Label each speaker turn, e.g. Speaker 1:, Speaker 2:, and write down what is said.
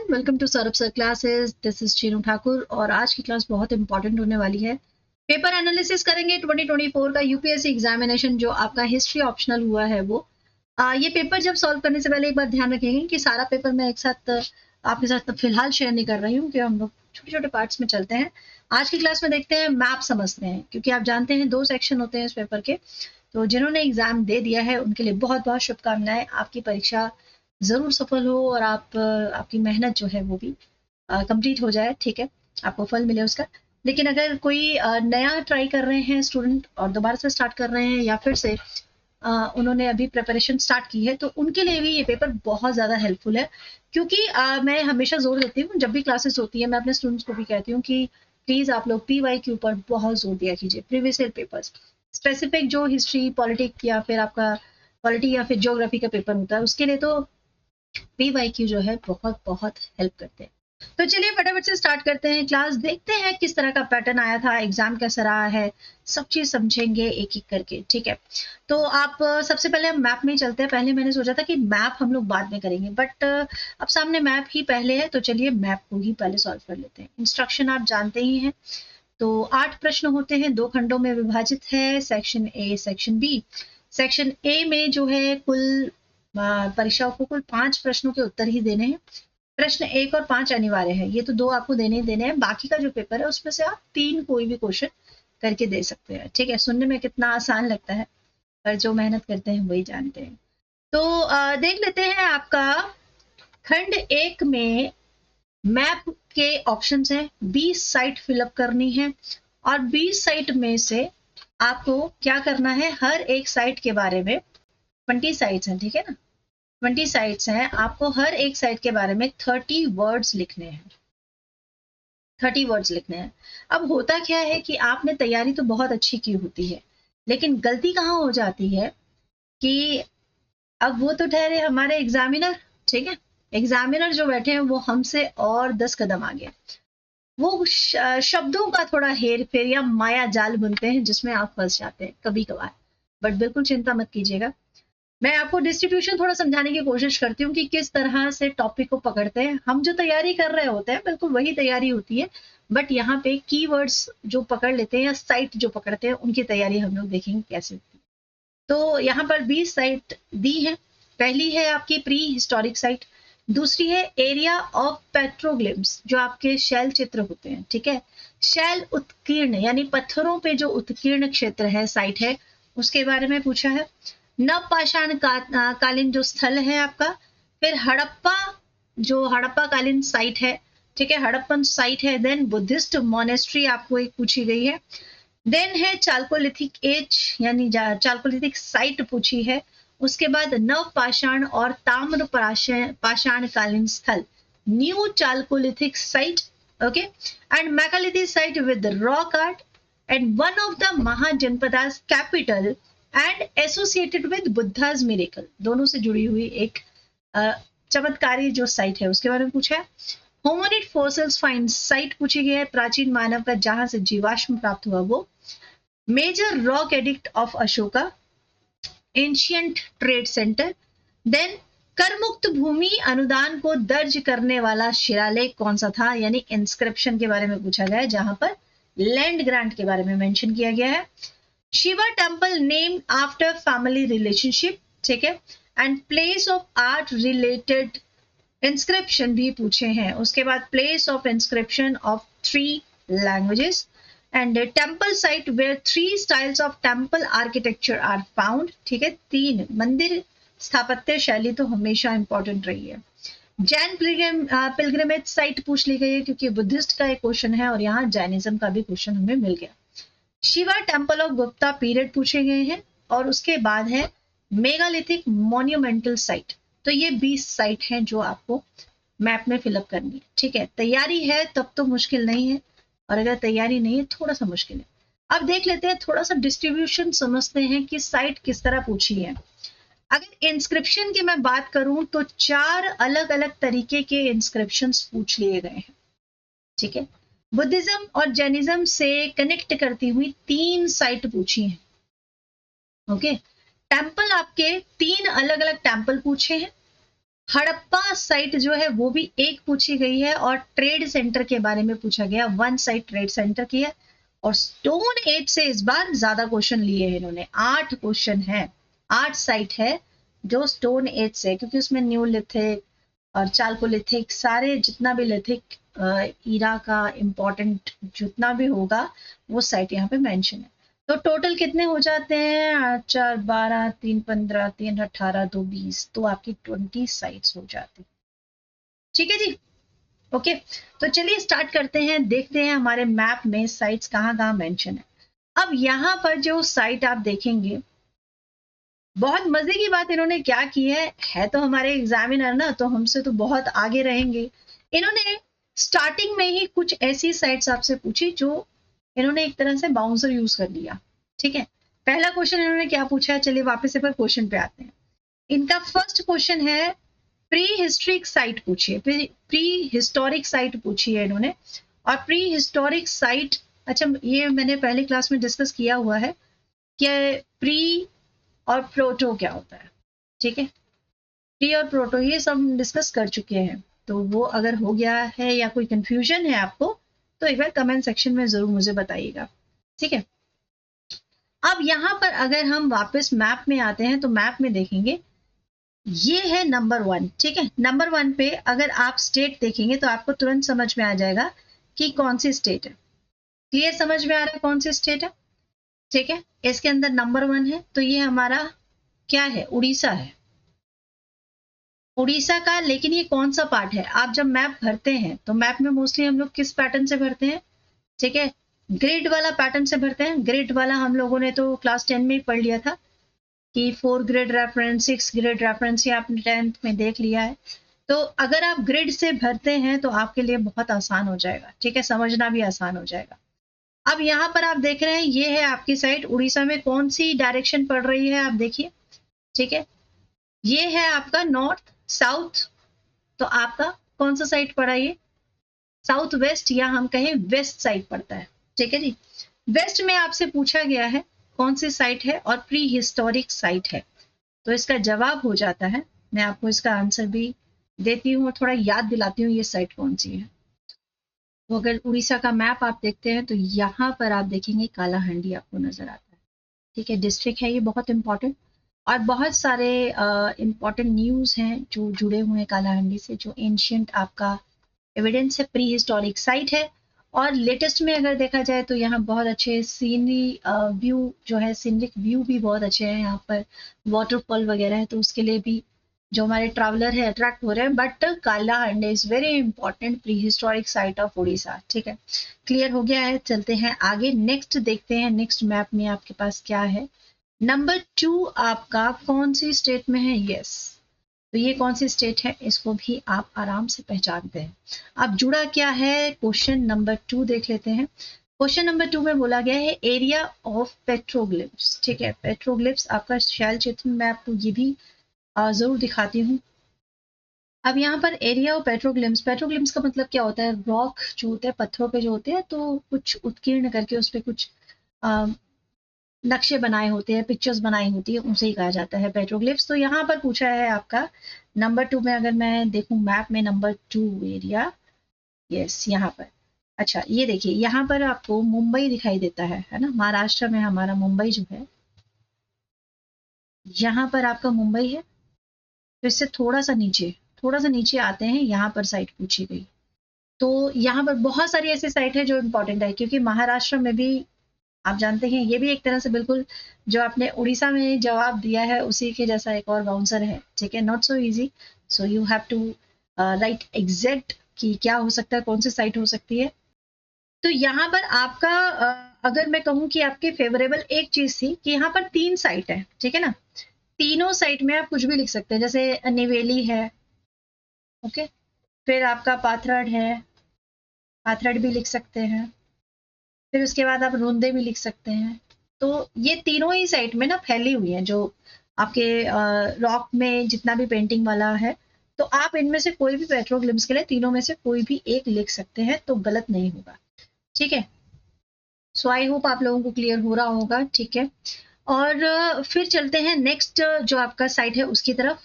Speaker 1: Everyone, welcome to Saurabh sir classes. This is Chinu Thakur और आज की क्लास बहुत इंपॉर्टेंट होने वाली है। पेपर एनालिसिस करेंगे 2024 का यूपीएससी एग्जामिनेशन जो आपका हिस्ट्री ऑप्शनल हुआ है वो। ये पेपर जब सॉल्व करने से पहले एक बार ध्यान रखेंगे कि सारा पेपर मैं एक साथ आपके साथ फिलहाल शेयर नहीं कर रही हूँ, कि हम लोग छोटे छोटे पार्ट्स में चलते हैं। आज की क्लास में देखते हैं, मैप समझते हैं, क्योंकि आप जानते हैं 2 सेक्शन होते हैं इस पेपर के। तो जिन्होंने एग्जाम दे दिया है उनके लिए बहुत बहुत शुभकामनाएं। आपकी परीक्षा जरूर सफल हो और आपकी मेहनत जो है वो भी कंप्लीट हो जाए, ठीक है, आपको फल मिले उसका। लेकिन अगर कोई नया ट्राई कर रहे हैं स्टूडेंट और दोबारा से स्टार्ट कर रहे हैं या फिर से उन्होंने अभी प्रिपरेशन स्टार्ट की है, तो उनके लिए भी ये पेपर बहुत ज़्यादा हेल्पफुल है। क्योंकि मैं हमेशा जोर देती हूँ, जब भी क्लासेस होती है मैं अपने स्टूडेंट्स को भी कहती हूँ कि प्लीज़ आप लोग PY के ऊपर बहुत जोर दिया कीजिए। प्रीवियस ईयर पेपर्स स्पेसिफिक जो हिस्ट्री पॉलिटिक या फिर आपका पॉलिटी या फिर ज्योग्राफी का पेपर होता है उसके लिए तो PYQ जो है बहुत बहुत हेल्प करते हैं। तो चलिए फटाफट से स्टार्ट करते हैं क्लास। देखते हैं किस तरह का पैटर्न आया था, एग्जाम कैसा रहा है, सब चीज समझेंगे एक एक करके, ठीक है। तो आप सबसे पहले हम मैप में ही चलते हैं। पहले मैंने सोचा था कि मैप हम लोग बाद में करेंगे, बट अब सामने मैप ही पहले है, तो चलिए मैप को ही पहले सॉल्व कर लेते हैं। इंस्ट्रक्शन आप जानते ही हैं। तो 8 प्रश्न होते हैं, 2 खंडों में विभाजित है, section A section B. Section A में जो है कुल परीक्षाओं को कुल 5 प्रश्नों के उत्तर ही देने हैं। प्रश्न 1 और 5 अनिवार्य है, ये तो 2 आपको देने ही देने हैं। बाकी का जो पेपर है उसमें से आप 3 कोई भी क्वेश्चन करके दे सकते हैं, ठीक है। सुनने में कितना आसान लगता है, पर जो मेहनत करते हैं वही जानते हैं। तो देख लेते हैं आपका खंड 1 में मैप के ऑप्शंस हैं। 20 साइट फिलअप करनी है और 20 साइट में से आपको क्या करना है, हर एक साइट के बारे में 20 साइट्स हैं, ठीक है ना, 20 साइट्स हैं, आपको हर एक साइट के बारे में 30 वर्ड्स लिखने हैं। 30 वर्ड्स लिखने हैं। अब होता क्या है कि आपने तैयारी तो बहुत अच्छी की होती है, लेकिन गलती कहाँ हो जाती है कि अब वो तो ठहरे हमारे एग्जामिनर, ठीक है, एग्जामिनर जो बैठे हैं वो हमसे और 10 कदम आगे। वो शब्दों का थोड़ा हेर फेर या माया जाल बुनते हैं जिसमें आप फंस जाते हैं कभी कभार। बट बिल्कुल चिंता मत कीजिएगा, मैं आपको डिस्ट्रीब्यूशन थोड़ा समझाने की कोशिश करती हूँ कि किस तरह से टॉपिक को पकड़ते हैं। हम जो तैयारी कर रहे होते हैं बिल्कुल वही तैयारी होती है, बट यहाँ पे कीवर्ड्स जो पकड़ लेते हैं या साइट जो पकड़ते हैं उनकी तैयारी हम लोग देखेंगे कैसे होती है। तो यहाँ पर 20 साइट दी है। पहली है आपकी प्री हिस्टोरिक साइट, दूसरी है एरिया ऑफ पेट्रोग्लिम्स, जो आपके शैल चित्र होते हैं, ठीक है। शैल उत्कीर्ण यानी पत्थरों पे जो उत्कीर्ण क्षेत्र है, साइट है, उसके बारे में पूछा है। नवपाषाण कालीन जो स्थल है आपका, फिर हड़प्पा जो हड़प्पा कालीन साइट है, ठीक है, हड़प्पन साइट है। देन बुद्धिस्ट मोनेस्ट्री आपको एक पूछी गई है। देन है चालकोलिथिक एज यानी चालकोलिथिक साइट पूछी है। उसके बाद नवपाषाण और ताम्र पाषाण कालीन स्थल, new chalcolithic site, okay, and megalithic site with rock art, and one of the Mahajanapadas capital and associated with Buddha's miracle, दोनों से जुड़ी हुई एक चमत्कारी जो साइट है उसके बारे में पूछा है। होमोनिड फोसिल्स फाइंड साइट पूछी गई है, प्राचीन मानव का जहां से जीवाश्म प्राप्त हुआ वो। Major rock edict of Ashoka, ancient trade centre. Then करमुक्त भूमि अनुदान को दर्ज करने वाला शिलालेख कौन सा था, यानी इंस्क्रिप्शन के बारे में पूछा गया है, जहां पर लैंड ग्रांट के बारे में मेंशन किया गया है। Shiva temple named after family relationship, ठीक है, and place of art related inscription भी पूछे हैं। उसके बाद place of inscription of 3 languages and temple site where 3 styles of temple architecture are found, ठीक है, 3 मंदिर स्थापत्य शैली तो हमेशा इंपॉर्टेंट रही है। जैन पिलग्रिमेज साइट पूछ ली गई है क्योंकि बुद्धिस्ट का एक क्वेश्चन है और यहाँ जैनिज्म का भी क्वेश्चन हमें मिल गया। Shiva temple of Gupta period पूछे गए हैं और उसके बाद है मेगालिथिक मॉन्यूमेंटल साइट। तो ये 20 साइट हैं जो आपको मैप में फिलअप करनी है, ठीक है। तैयारी है तब तो मुश्किल नहीं है, और अगर तैयारी नहीं है थोड़ा सा मुश्किल है। अब देख लेते हैं, थोड़ा सा डिस्ट्रीब्यूशन समझते हैं कि साइट किस तरह पूछी है। अगर इंस्क्रिप्शन की मैं बात करूं तो 4 अलग अलग तरीके के इंस्क्रिप्शन पूछ लिए गए हैं, ठीक है। बुद्धिज्म और जैनिज्म से कनेक्ट करती हुई 3 साइट पूछी हैं, ओके। टेम्पल आपके 3 अलग अलग टेम्पल पूछे हैं, हड़प्पा साइट जो है वो भी एक पूछी गई है, और ट्रेड सेंटर के बारे में पूछा गया, वन साइट ट्रेड सेंटर की है। और स्टोन एज से इस बार ज्यादा क्वेश्चन लिए हैं इन्होंने, 8 क्वेश्चन है, 8 साइट है जो स्टोन एज से, क्योंकि उसमें न्यूलिथिक और चाल्कोलिथिक सारे जितना भी लिथिक ईरा का इम्पोर्टेंट जितना भी होगा वो साइट यहाँ पे मेंशन है। तो टोटल कितने हो जाते हैं, 8 4 12 3 15 3 18 2 20, तो आपकी 20 साइट्स हो जाती। ठीक है जी, ओके। तो चलिए स्टार्ट करते हैं, देखते हैं हमारे मैप में साइट्स कहाँ कहाँ मेंशन है। अब यहाँ पर जो साइट आप देखेंगे, बहुत मजे की बात इन्होंने क्या की है तो हमारे एग्जामिनर ना, तो हमसे तो बहुत आगे रहेंगे। इन्होंने स्टार्टिंग में ही कुछ ऐसी साइट्स आपसे पूछी जो इन्होंने एक तरह से बाउंसर यूज कर लिया। ठीक है, पहला क्वेश्चन इन्होंने क्या पूछा है, चलिए वापस से पर क्वेश्चन पे आते हैं। इनका फर्स्ट क्वेश्चन है प्री हिस्ट्रिक साइट पूछी है, प्री हिस्टोरिक साइट पूछी है इन्होंने। और प्री हिस्टोरिक साइट, अच्छा ये मैंने पहले क्लास में डिस्कस किया हुआ है कि प्री और प्रोटो क्या होता है। ठीक है, प्री और प्रोटो ये सब डिस्कस कर चुके हैं, तो वो अगर हो गया है या कोई कंफ्यूजन है आपको तो एक बार कमेंट सेक्शन में जरूर मुझे बताइएगा। ठीक है, अब यहाँ पर अगर हम वापस मैप में आते हैं तो मैप में देखेंगे ये है नंबर 1। ठीक है, नंबर 1 पे अगर आप स्टेट देखेंगे तो आपको तुरंत समझ में आ जाएगा कि कौन सी स्टेट है। क्लियर, समझ में आ रहा है कौन सी स्टेट है। ठीक है, इसके अंदर नंबर 1 है, तो ये हमारा क्या है, उड़ीसा है, उड़ीसा का। लेकिन ये कौन सा पार्ट है, आप जब मैप भरते हैं तो मैप में मोस्टली हम लोग किस पैटर्न से भरते हैं, ठीक है, ग्रिड वाला पैटर्न से भरते हैं। ग्रिड वाला हम लोगों ने तो क्लास 10 में ही पढ़ लिया था कि 4 ग्रिड रेफरेंस, 6 ग्रिड रेफरेंस, ये आपने 10th में देख लिया है। तो अगर आप ग्रिड से भरते हैं तो आपके लिए बहुत आसान हो जाएगा। ठीक है, समझना भी आसान हो जाएगा। अब यहाँ पर आप देख रहे हैं ये है आपकी साइड, उड़ीसा में कौन सी डायरेक्शन पड़ रही है आप देखिए। ठीक है, ये है आपका नॉर्थ साउथ, तो आपका कौन सा साइड पड़ा, ये साउथ वेस्ट या हम कहें वेस्ट साइड पड़ता है। ठीक है जी, वेस्ट में आपसे पूछा गया है कौन सी साइट है और प्री हिस्टोरिक साइट है, तो इसका जवाब हो जाता है, मैं आपको इसका आंसर भी देती हूँ और थोड़ा याद दिलाती हूँ ये साइट कौन सी है। तो अगर उड़ीसा का मैप आप देखते हैं तो यहाँ पर आप देखेंगे कालाहांडी आपको नजर आता है। ठीक है, डिस्ट्रिक्ट है ये बहुत इंपॉर्टेंट, और बहुत सारे इंपॉर्टेंट न्यूज़ हैं जो जुड़े हुए हैं कालाहांडी से, जो एंशियंट आपका एविडेंस है, प्री हिस्टोरिक साइट है। और लेटेस्ट में अगर देखा जाए तो यहाँ बहुत अच्छे सीनरी व्यू जो है, सीनरिक व्यू भी बहुत अच्छे हैं यहाँ पर, वाटरफॉल वगैरह है, तो उसके लिए भी जो हमारे ट्रैवलर है अट्रैक्ट हो रहे हैं। But Kalahandi is very important pre historic site of Orissa. ठीक है, क्लियर हो गया है, चलते हैं आगे, नेक्स्ट देखते हैं, नेक्स्ट मैप में आपके पास क्या है। नंबर 2 आपका कौन सी स्टेट में है, यस, तो ये कौन सी स्टेट है, इसको भी आप आराम से पहचानते हैं। अब जुड़ा क्या है, क्वेश्चन नंबर 2 देख लेते हैं। क्वेश्चन नंबर 2 में बोला गया है एरिया ऑफ पेट्रोग्लिफ्स। ठीक है, पेट्रोग्लिफ्स आपका शैल चित्र में मैं आपको ये भी जरूर दिखाती हूँ। अब यहाँ पर एरिया ऑफ पेट्रोग्लिम्स, पेट्रोग्लिम्स का मतलब क्या होता है, रॉक जो होते हैं, पत्थरों पे जो होते हैं, तो कुछ उत्कीर्ण करके उस पर कुछ नक्शे बनाए होते हैं, पिक्चर्स बनाई होती है, उसे ही कहा जाता है पेट्रोग्लिफ्स। तो यहाँ पर पूछा है आपका नंबर 2 में, अगर मैं देखूं मैप में नंबर 2 एरिया, यस यहाँ पर, अच्छा ये देखिए यहाँ पर आपको मुंबई दिखाई देता है ना, महाराष्ट्र में हमारा मुंबई जो है, यहाँ पर आपका मुंबई है। तो इससे थोड़ा सा नीचे आते हैं, यहाँ पर साइट पूछी गई। तो यहाँ पर बहुत सारी ऐसी साइट है जो इंपॉर्टेंट है, क्योंकि महाराष्ट्र में भी आप जानते हैं ये भी एक तरह से बिल्कुल जो आपने उड़ीसा में जवाब दिया है उसी के जैसा एक और बाउंसर है। ठीक है, not so easy, so you have to write exact कि क्या हो सकता है, कौन सी साइट हो सकती है। तो यहाँ पर आपका अगर मैं कहूँ कि आपके फेवरेबल एक चीज थी कि यहाँ पर 3 साइट है। ठीक है ना, तीनों साइट में आप कुछ भी लिख सकते हैं, जैसे निवेली है, ओके, फिर आपका पाथरड है, पाथरड भी लिख सकते हैं, फिर उसके बाद आप रूंदे भी लिख सकते हैं। तो ये तीनों ही साइट में ना फैली हुई हैं, जो आपके रॉक में जितना भी पेंटिंग वाला है, तो आप इनमें से कोई भी पेट्रोग्लिम्स के लिए तीनों में से कोई भी एक लिख सकते हैं, तो गलत नहीं होगा। ठीक है, सो आई होप आप लोगों को क्लियर हो रहा होगा। ठीक है, और फिर चलते हैं नेक्स्ट जो आपका साइट है उसकी तरफ।